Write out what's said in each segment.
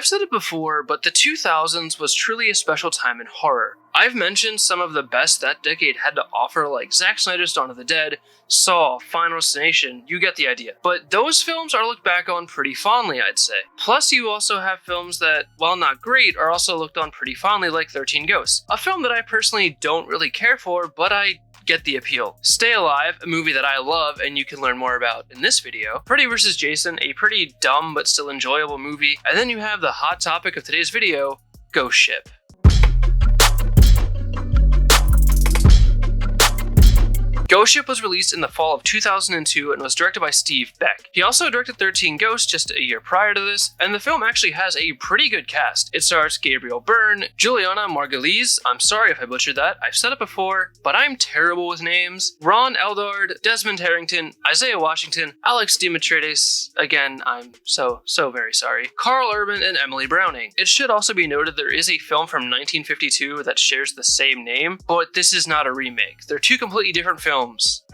I've said it before, but the 2000s was truly a special time in horror. I've mentioned some of the best that decade had to offer, like Zack Snyder's Dawn of the Dead, Saw, Final Destination, you get the idea. But those films are looked back on pretty fondly, I'd say. Plus, you also have films that, while not great, are also looked on pretty fondly, like 13 Ghosts, a film that I personally don't really care for, but I get the appeal. Stay Alive, a movie that I love and you can learn more about in this video. Freddy vs. Jason, a pretty dumb but still enjoyable movie. And then you have the hot topic of today's video, Ghost Ship. Ghost Ship was released in the fall of 2002 and was directed by Steve Beck. He also directed 13 Ghosts just a year prior to this, and the film actually has a pretty good cast. It stars Gabriel Byrne, Juliana Margulies, I'm sorry if I butchered that, I've said it before, but I'm terrible with names, Ron Eldard, Desmond Harrington, Isaiah Washington, Alex Dimitriades, again, I'm so very sorry, Carl Urban, and Emily Browning. It should also be noted there is a film from 1952 that shares the same name, but this is not a remake. They're two completely different films,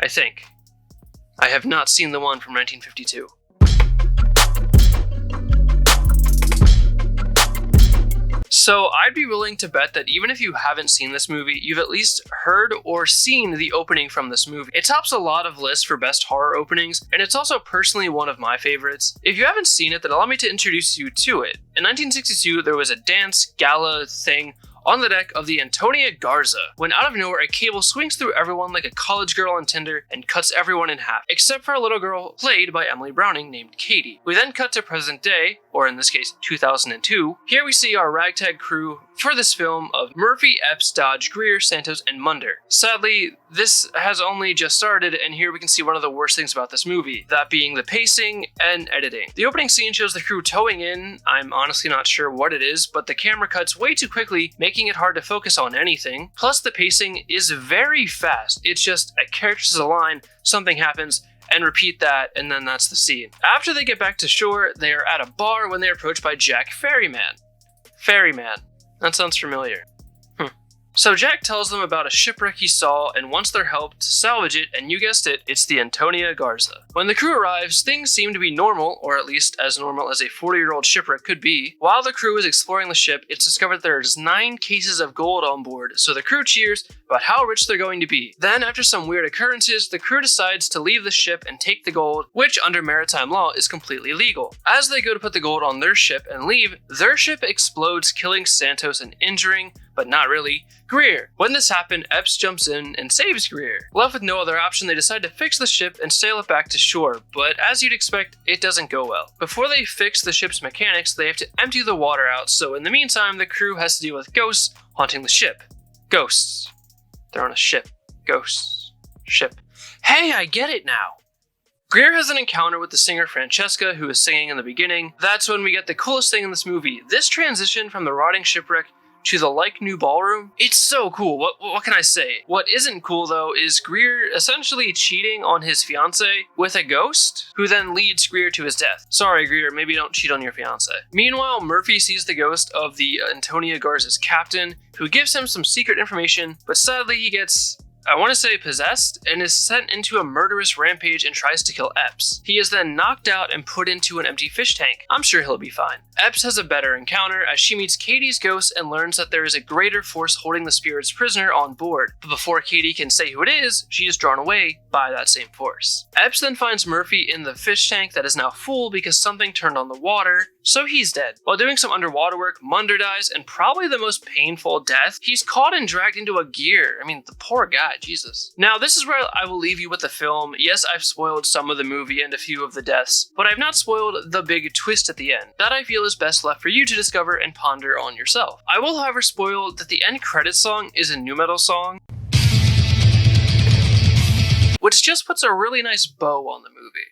I think. I have not seen the one from 1952. So I'd be willing to bet that even if you haven't seen this movie, you've at least heard or seen the opening from this movie. It tops a lot of lists for best horror openings, and it's also personally one of my favorites. If you haven't seen it, then allow me to introduce you to it. In 1962, there was a dance gala thing on the deck of the Antonia Garza, when out of nowhere a cable swings through everyone like a college girl on Tinder and cuts everyone in half, except for a little girl played by Emily Browning named Katie. We then cut to present day, or in this case 2002. Here we see our ragtag crew for this film of Murphy, Epps, Dodge, Greer, Santos, and Munder. Sadly, this has only just started, and here we can see one of the worst things about this movie, that being the pacing and editing. The opening scene shows the crew towing in, I'm honestly not sure what it is, but the camera cuts way too quickly, making it hard to focus on anything. Plus the pacing is very fast. It's just a character says a line, something happens, and repeat that, and then that's the scene. After they get back to shore, they are at a bar when they're approached by Jack Ferryman. Ferryman. That sounds familiar. So Jack tells them about a shipwreck he saw and wants their help to salvage it, and you guessed it, it's the Antonia Garza. When the crew arrives, things seem to be normal, or at least as normal as a 40-year-old shipwreck could be. While the crew is exploring the ship, it's discovered that there's 9 cases of gold on board, so the crew cheers about how rich they're going to be. Then, after some weird occurrences, the crew decides to leave the ship and take the gold, which under maritime law is completely legal. As they go to put the gold on their ship and leave, their ship explodes, killing Santos and injuring, but not really, Greer. When this happened, Epps jumps in and saves Greer. Left with no other option, they decide to fix the ship and sail it back to shore, but as you'd expect, it doesn't go well. Before they fix the ship's mechanics, they have to empty the water out, so in the meantime, the crew has to deal with ghosts haunting the ship. Ghosts. They're on a ship. Ghosts. Ship. Hey, I get it now! Greer has an encounter with the singer Francesca, who is singing in the beginning. That's when we get the coolest thing in this movie. This transition from the rotting shipwreck to the like-new ballroom, it's so cool. What can I say? What isn't cool, though, is Greer essentially cheating on his fiancée with a ghost, who then leads Greer to his death. Sorry, Greer, maybe don't cheat on your fiancée. Meanwhile, Murphy sees the ghost of the Antonia Garza's captain, who gives him some secret information, but sadly he gets, I want to say, possessed, and is sent into a murderous rampage and tries to kill Epps. He is then knocked out and put into an empty fish tank. I'm sure he'll be fine. Epps has a better encounter as she meets Katie's ghost and learns that there is a greater force holding the spirits prisoner on board. But before Katie can say who it is, she is drawn away by that same force. Epps then finds Murphy in the fish tank that is now full because something turned on the water, so he's dead. While doing some underwater work, Munder dies, and probably the most painful death, he's caught and dragged into a gear. I mean, the poor guy, Jesus. Now, this is where I will leave you with the film. Yes, I've spoiled some of the movie and a few of the deaths, but I've not spoiled the big twist at the end. That I feel is best left for you to discover and ponder on yourself. I will, however, spoil that the end credits song is a nu metal song, which just puts a really nice bow on the movie.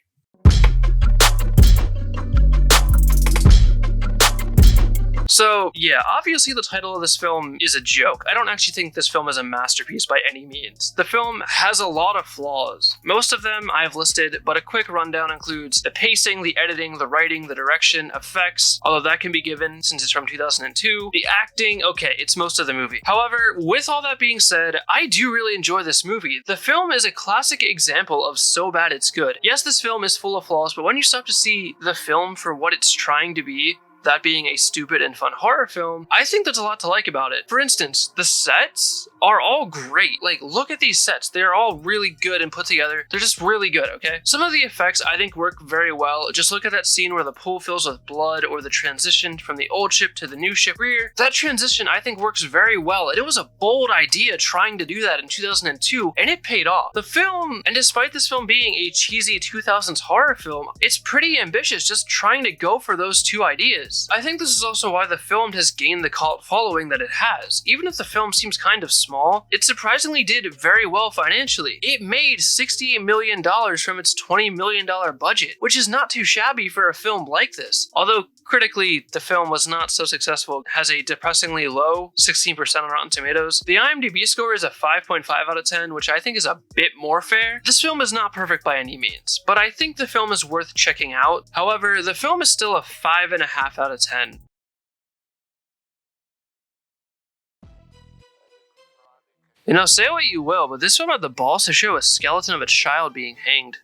So, yeah, obviously the title of this film is a joke. I don't actually think this film is a masterpiece by any means. The film has a lot of flaws. Most of them I've listed, but a quick rundown includes the pacing, the editing, the writing, the direction, effects, although that can be given since it's from 2002. The acting, okay, it's most of the movie. However, with all that being said, I do really enjoy this movie. The film is a classic example of so bad it's good. Yes, this film is full of flaws, but when you stop to see the film for what it's trying to be, that being a stupid and fun horror film, I think there's a lot to like about it. For instance, the sets are all great. Like, look at these sets. They're all really good and put together. They're just really good, okay? Some of the effects I think work very well. Just look at that scene where the pool fills with blood, or the transition from the old ship to the new ship rear. That transition I think works very well, and it was a bold idea trying to do that in 2002, and it paid off. The film, and despite this film being a cheesy 2000s horror film, it's pretty ambitious just trying to go for those two ideas. I think this is also why the film has gained the cult following that it has. Even if the film seems kind of small, it surprisingly did very well financially. It made $68 million from its $20 million budget, which is not too shabby for a film like this. Although critically, the film was not so successful. It has a depressingly low 16% on Rotten Tomatoes. The IMDb score is a 5.5 out of 10, which I think is a bit more fair. This film is not perfect by any means, but I think the film is worth checking out. However, the film is still a 5.5 out of 10. You know, say what you will, but this film had the balls to show a skeleton of a child being hanged.